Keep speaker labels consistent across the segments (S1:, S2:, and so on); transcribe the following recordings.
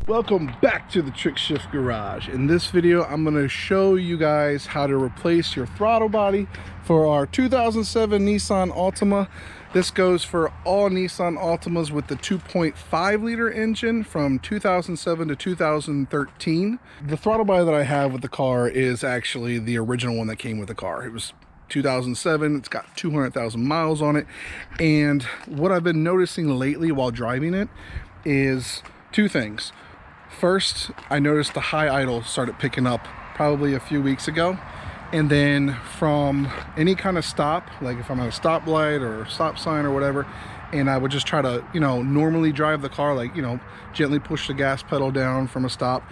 S1: Welcome back to the Trick Shift Garage. In this video, I'm going to show you guys how to replace your throttle body for our 2007 Nissan Altima. This goes for all Nissan Altimas with the 2.5 liter engine from 2007 to 2013. The throttle body that I have with the car is actually the original one that came with the car. It was 2007. It's got 200,000 miles on it. And what I've been noticing lately while driving it is two things. First, I noticed the high idle started picking up probably a few weeks ago. And then from any kind of stop, like if I'm at a stoplight or a stop sign or whatever, and I would just try to, normally drive the car, like, gently push the gas pedal down from a stop,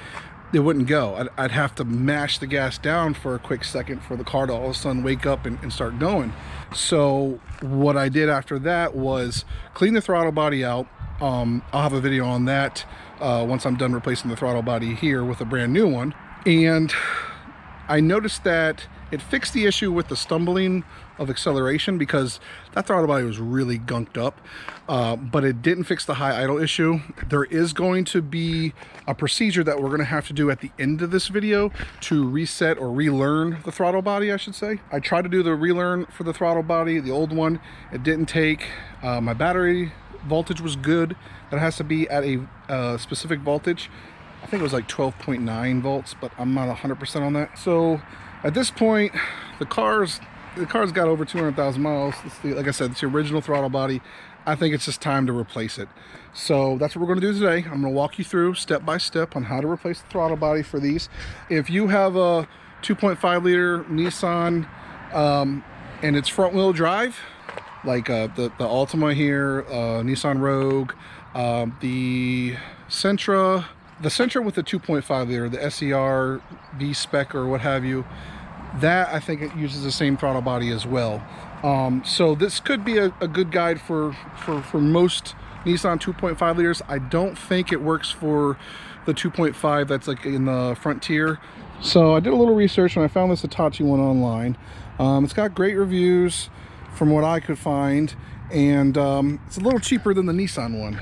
S1: it wouldn't go. I'd have to mash the gas down for a quick second for the car to all of a sudden wake up and start going. So what I did after that was clean the throttle body out. I'll have a video on that once I'm done replacing the throttle body here with a brand new one. And I noticed that it fixed the issue with the stumbling of acceleration because that throttle body was really gunked up, but it didn't fix the high idle issue. There is going to be a procedure that we're going to have to do at the end of this video to reset or relearn the throttle body, I should say. I tried to do the relearn for the throttle body, the old one. It didn't take. My battery voltage was good. It has to be at a specific voltage. I think it was like 12.9 volts, but I'm not 100% on that. So at this point, the car's got over 200,000 miles. Like I said, it's the original throttle body. I think it's just time to replace it. So that's what we're going to do today. I'm going to walk you through step by step on how to replace the throttle body for these. If you have a 2.5 liter Nissan and it's front wheel drive, like the Altima here, Nissan Rogue, the Sentra with the 2.5 liter, the SER, V-Spec or what have you, that I think it uses the same throttle body as well. So this could be a good guide for most Nissan 2.5 liters. I don't think it works for the 2.5 that's like in the Frontier. So I did a little research and I found this Hitachi one online. It's got great reviews from what I could find, and it's a little cheaper than the Nissan one.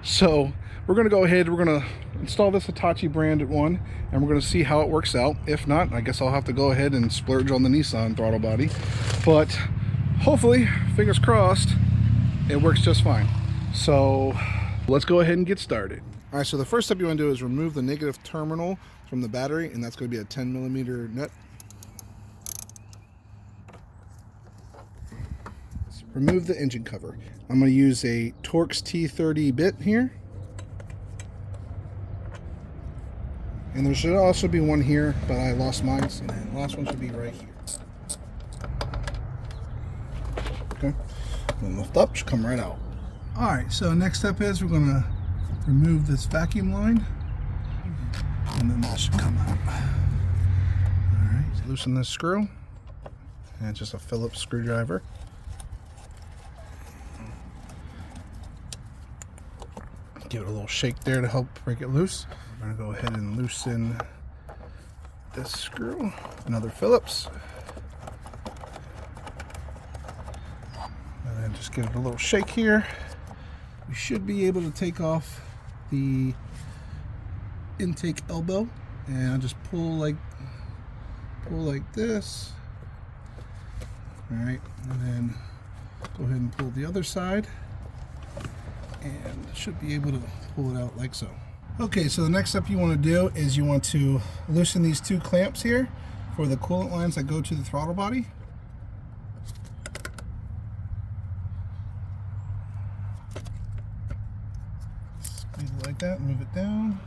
S1: So we're going to go ahead, we're going to install this Hitachi branded one, and we're going to see how it works out. If not, I guess I'll have to go ahead and splurge on the Nissan throttle body. But hopefully, fingers crossed, it works just fine. So let's go ahead and get started. All right, so the first step you want to do is remove the negative terminal from the battery, and that's going to be a 10mm nut. Remove the engine cover. I'm going to use a Torx T30 bit here. And there should also be one here, but I lost mine, so the last one should be right here. Okay, and lift up, should come right out. Alright, so next step is we're going to remove this vacuum line, and then that should come out. Alright, loosen this screw, and it's just a Phillips screwdriver. Give it a little shake there to help break it loose. I'm going to go ahead and loosen this screw, another Phillips, and then just give it a little shake here. We should be able to take off the intake elbow, and I'll just pull like this. All right, and then go ahead and pull the other side, and should be able to pull it out like so. Okay, so the next step you want to do is you want to loosen these two clamps here for the coolant lines that go to the throttle body. Squeeze it like that, move it down.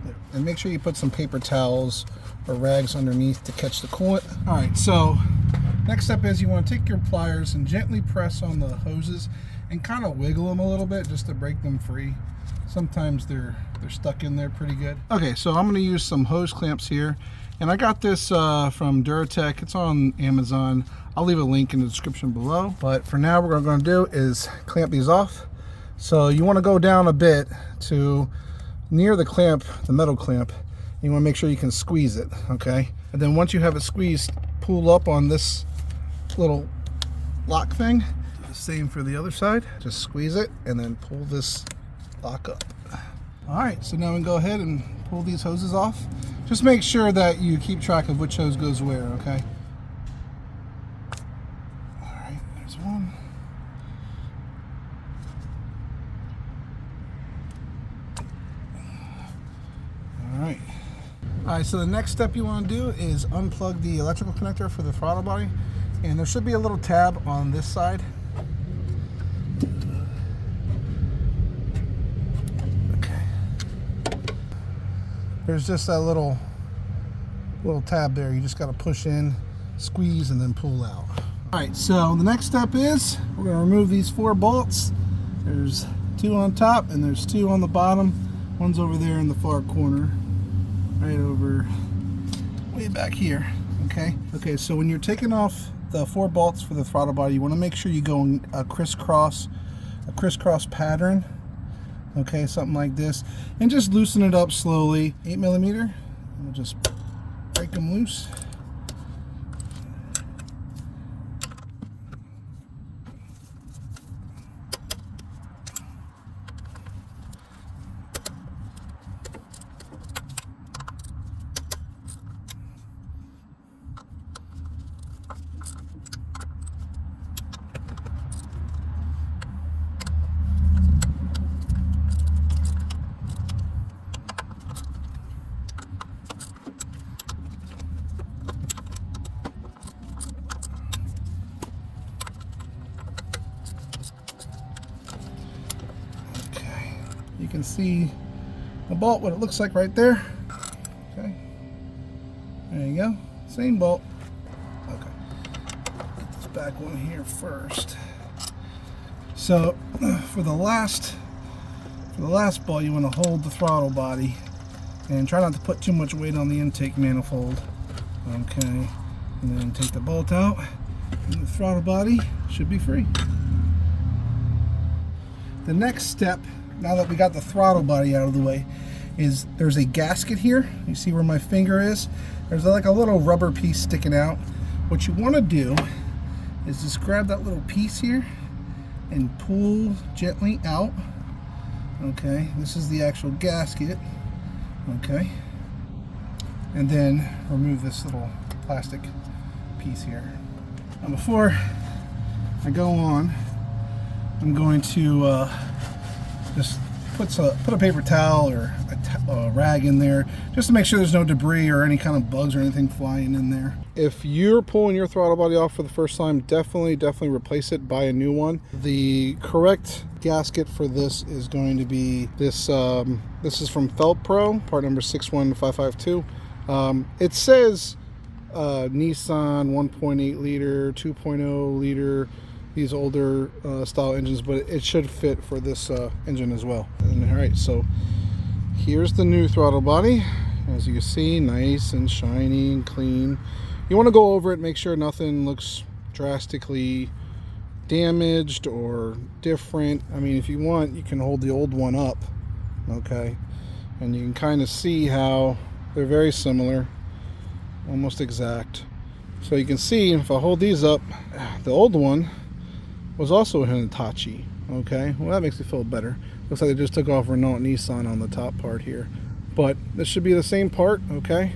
S1: There. And make sure you put some paper towels or rags underneath to catch the coolant. All right, so next step is you want to take your pliers and gently press on the hoses and kind of wiggle them a little bit just to break them free. Sometimes they're stuck in there pretty good. Okay, so I'm going to use some hose clamps here, and I got this from Duratech. It's on Amazon. I'll leave a link in the description below. But for now, what we're going to do is clamp these off. So you want to go down a bit to near the clamp, the metal clamp. You want to make sure you can squeeze it, okay? And then once you have it squeezed, pull up on this little lock thing. Do the same for the other side. Just squeeze it and then pull this lock up. All right, so now we can go ahead and pull these hoses off. Just make sure that you keep track of which hose goes where, okay? All right, there's one. All right. All right, so the next step you want to do is unplug the electrical connector for the throttle body. And there should be a little tab on this side. There's just that little tab there. You just got to push in, squeeze, and then pull out. All right, so the next step is we're going to remove these 4 bolts. There's 2 on top and there's 2 on the bottom. One's over there in the far corner, right over way back here. Okay, so when you're taking off the 4 bolts for the throttle body, you want to make sure you go in a crisscross pattern. Okay, something like this, and just loosen it up slowly. 8mm, and we'll just break them loose. You can see the bolt, what it looks like right there. Okay, there you go, same bolt. Okay, get this back one here first. So for the last bolt, you want to hold the throttle body and try not to put too much weight on the intake manifold. Okay, and then take the bolt out, and the throttle body should be free. The next step, now that we got the throttle body out of the way, is there's a gasket here. You see where my finger is? There's like a little rubber piece sticking out. What you want to do is just grab that little piece here and pull gently out. Okay, this is the actual gasket. Okay, and then remove this little plastic piece here. Now before I go on, I'm going to just put a paper towel or a rag in there just to make sure there's no debris or any kind of bugs or anything flying in there. If you're pulling your throttle body off for the first time, definitely replace it, buy a new one. The correct gasket for this is going to be this. This is from Felt Pro, part number 61552. It says Nissan 1.8 liter, 2.0 liter, these older style engines, but it should fit for this engine as well. And all right, so here's the new throttle body. As you can see, nice and shiny and clean. You want to go over it, make sure nothing looks drastically damaged or different. I mean, if you want, you can hold the old one up, okay, and you can kind of see how they're very similar, almost exact. So you can see if I hold these up, the old one was also a Hitachi. Okay, well, that makes me feel better. Looks like they just took off Renault and Nissan on the top part here, but this should be the same part. Okay,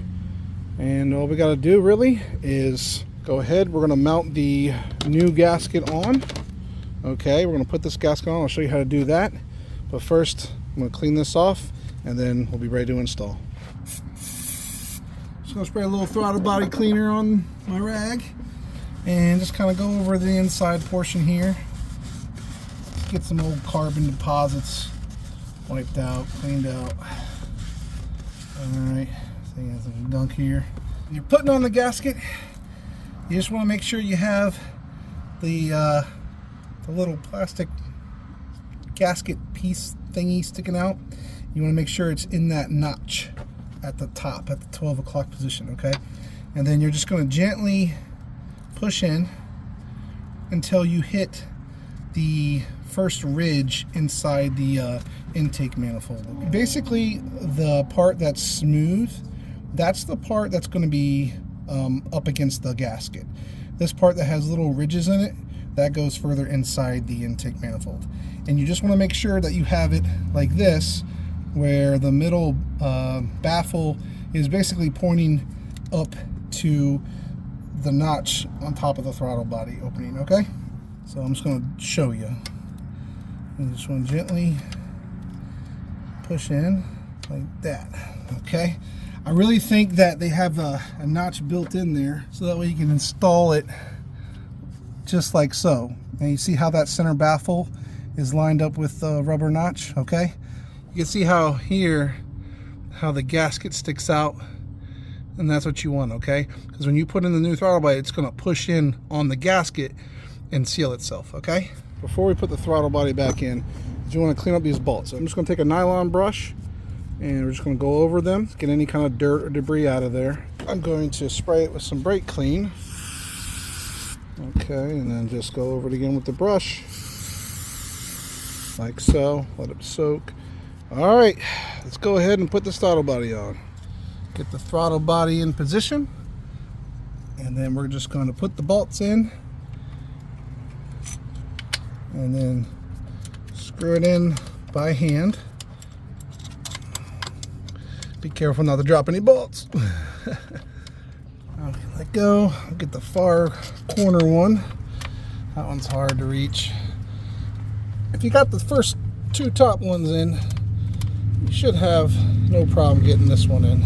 S1: and all we got to do really is go ahead. We're going to mount the new gasket on. Okay, we're going to put this gasket on. I'll show you how to do that, but first I'm going to clean this off and then we'll be ready to install. Just going to spray a little throttle body cleaner on my rag and just kind of go over the inside portion here. Get some old carbon deposits wiped out, cleaned out. Alright, so you have some gunk here. When you're putting on the gasket, you just want to make sure you have the little plastic gasket piece thingy sticking out. You want to make sure it's in that notch at the top, at the 12 o'clock position, okay? And then you're just going to gently push in until you hit the first ridge inside the intake manifold. Basically, the part that's smooth, that's the part that's going to be up against the gasket. This part that has little ridges in it, that goes further inside the intake manifold. And you just want to make sure that you have it like this, where the middle baffle is basically pointing up to the notch on top of the throttle body opening, okay? So I'm just going to show you. You just want to gently push in like that, okay? I really think that they have a notch built in there so that way you can install it just like so. And you see how that center baffle is lined up with the rubber notch, okay? You can see how here, how the gasket sticks out, and that's what you want, okay? Because when you put in the new throttle body, it's gonna push in on the gasket and seal itself, okay? Before we put the throttle body back in, you wanna clean up these bolts. So I'm just gonna take a nylon brush and we're just gonna go over them, get any kind of dirt or debris out of there. I'm going to spray it with some brake clean. Okay, and then just go over it again with the brush, like so. Let it soak. All right, let's go ahead and put the throttle body on. Get the throttle body in position, and then we're just going to put the bolts in, and then screw it in by hand. Be careful not to drop any bolts. Okay, let go. I'll get the far corner one. That one's hard to reach. If you got the first two top ones in, you should have no problem getting this one in.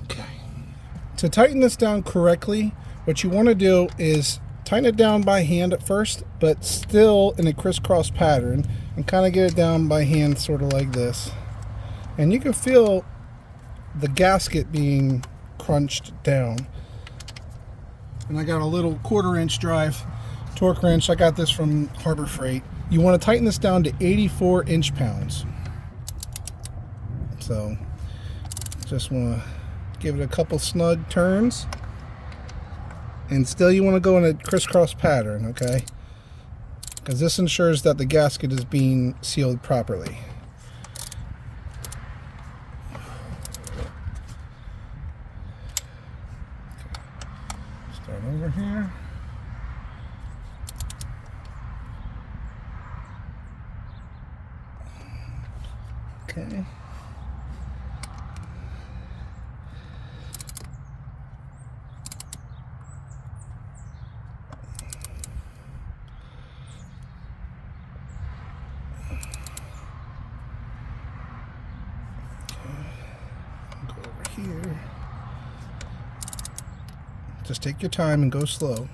S1: Okay. To tighten this down correctly, what you want to do is tighten it down by hand at first, but still in a crisscross pattern, and kind of get it down by hand, sort of like this. And you can feel the gasket being crunched down. And I got a little 1/4-inch drive torque wrench. I got this from Harbor Freight. You want to tighten this down to 84 inch-pounds. So just want to give it a couple snug turns. And still you want to go in a crisscross pattern, okay? Because this ensures that the gasket is being sealed properly. Start over here. Okay. Here. Just take your time and go slow.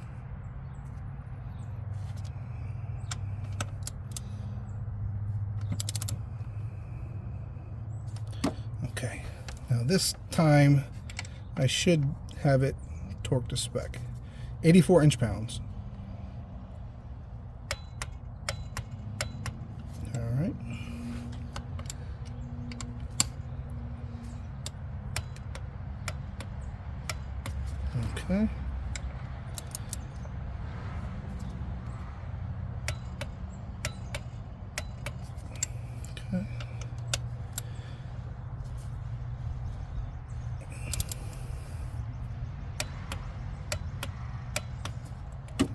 S1: Okay, now this time I should have it torqued to spec. 84 inch-pounds. All right. Okay. Okay.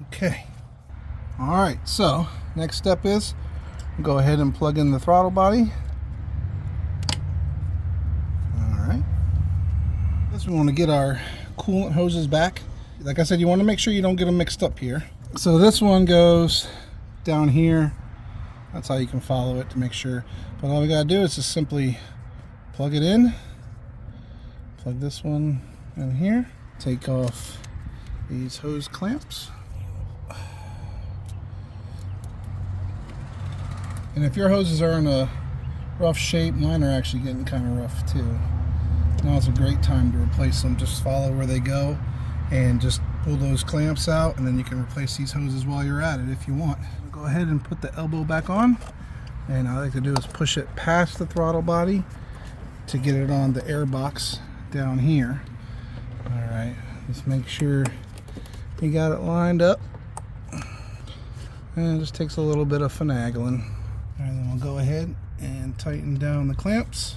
S1: Okay. All right, so next step is go ahead and plug in the throttle body. All right. This we want to get our coolant hoses back. Like I said, you want to make sure you don't get them mixed up here. So this one goes down here. That's how you can follow it to make sure. But all we gotta do is just simply plug it in. Plug this one in here. Take off these hose clamps. And if your hoses are in a rough shape, mine are actually getting kind of rough too. Now's a great time to replace them. Just follow where they go and just pull those clamps out, and then you can replace these hoses while you're at it if you want. Go ahead and put the elbow back on, and all I like to do is push it past the throttle body to get it on the air box down here. Alright, just make sure you got it lined up, and it just takes a little bit of finagling. And then we'll go ahead and tighten down the clamps.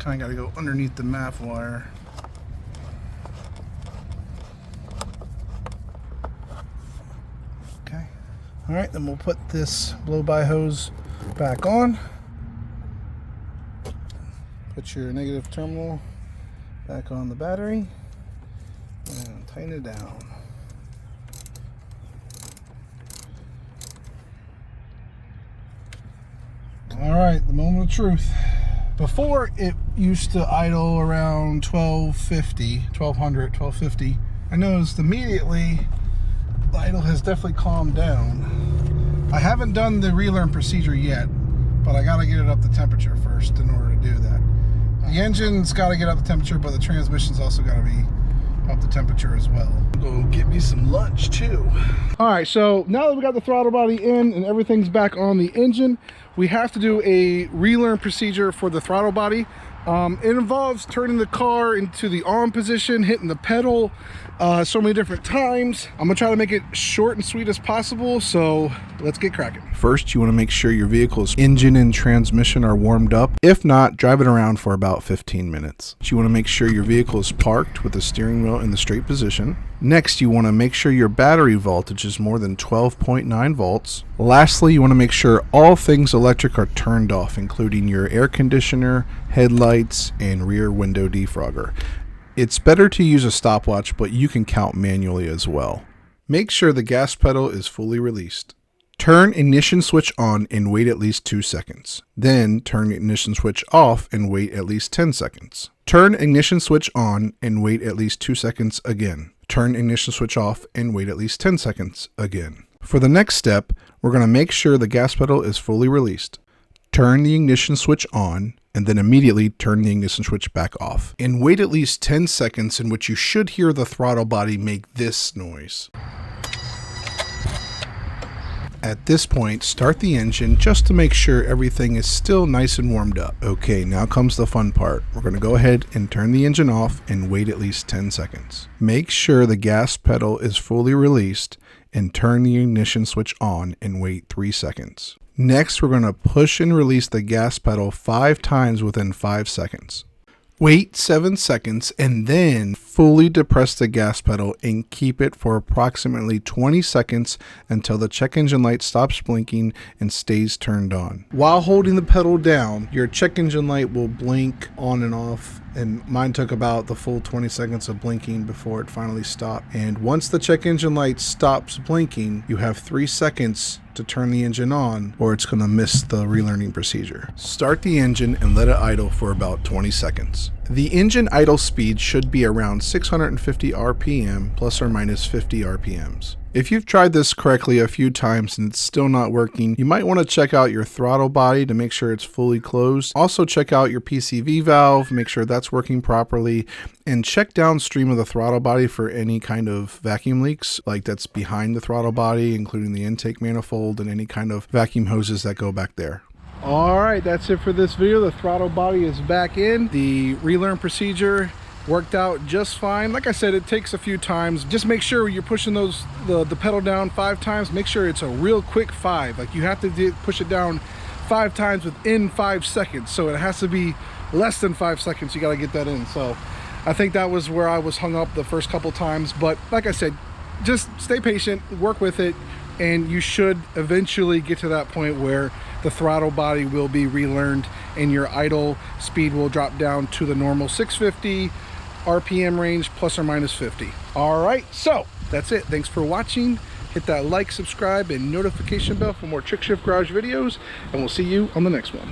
S1: Kind of got to go underneath the MAF wire. Okay. All right, then we'll put this blow-by hose back on. Put your negative terminal back on the battery and tighten it down. All right, the moment of truth. Before, it used to idle around 1250. I noticed immediately the idle has definitely calmed down. I haven't done the relearn procedure yet, but I gotta get it up to temperature first in order to do that. The engine's gotta get up to temperature, but the transmission's also gotta be up to temperature as well. Go get me some lunch too. All right, so now that we got the throttle body in and everything's back on the engine, we have to do a relearn procedure for the throttle body. It involves turning the car into the on position, hitting the pedal so many different times. I'm gonna try to make it short and sweet as possible, so let's get cracking. First, you wanna make sure your vehicle's engine and transmission are warmed up. If not, drive it around for about 15 minutes. You wanna make sure your vehicle is parked with the steering wheel in the straight position. Next, you wanna make sure your battery voltage is more than 12.9 volts. Lastly, you wanna make sure all things electric are turned off, including your air conditioner, headlights, and rear window defogger. It's better to use a stopwatch, but you can count manually as well. Make sure the gas pedal is fully released. Turn ignition switch on and wait at least 2 seconds. Then turn ignition switch off and wait at least 10 seconds. Turn ignition switch on and wait at least 2 seconds again. Turn ignition switch off and wait at least 10 seconds again. For the next step, we're going to make sure the gas pedal is fully released. Turn the ignition switch on and then immediately turn the ignition switch back off. And wait at least 10 seconds in which you should hear the throttle body make this noise. At this point, start the engine just to make sure everything is still nice and warmed up. Okay, now comes the fun part. We're going to go ahead and turn the engine off and wait at least 10 seconds. Make sure the gas pedal is fully released and turn the ignition switch on and wait 3 seconds. Next, we're going to push and release the gas pedal 5 times within 5 seconds. Wait 7 seconds and then fully depress the gas pedal and keep it for approximately 20 seconds until the check engine light stops blinking and stays turned on. While holding the pedal down, your check engine light will blink on and off, and mine took about the full 20 seconds of blinking before it finally stopped. And once the check engine light stops blinking, you have 3 seconds to turn the engine on or it's going to miss the relearning procedure. Start the engine and let it idle for about 20 seconds. The engine idle speed should be around 650 RPM plus or minus 50 RPMs. If you've tried this correctly a few times and it's still not working, you might want to check out your throttle body to make sure it's fully closed. Also check out your PCV valve, make sure that's working properly, and check downstream of the throttle body for any kind of vacuum leaks, like that's behind the throttle body, including the intake manifold and any kind of vacuum hoses that go back there. All right, that's it for this video. The throttle body is back in. The relearn procedure worked out just fine. Like I said, it takes a few times. Just make sure you're pushing the pedal down 5 times. Make sure it's a real quick 5. Like you have to push it down 5 times within 5 seconds. So it has to be less than 5 seconds. You got to get that in. So I think that was where I was hung up the first couple times. But like I said, just stay patient, work with it, and you should eventually get to that point where the throttle body will be relearned and your idle speed will drop down to the normal 650 RPM range plus or minus 50. All right, so that's it. Thanks for watching. Hit that like, subscribe, and notification bell for more Trick Shift Garage videos, and we'll see you on the next one.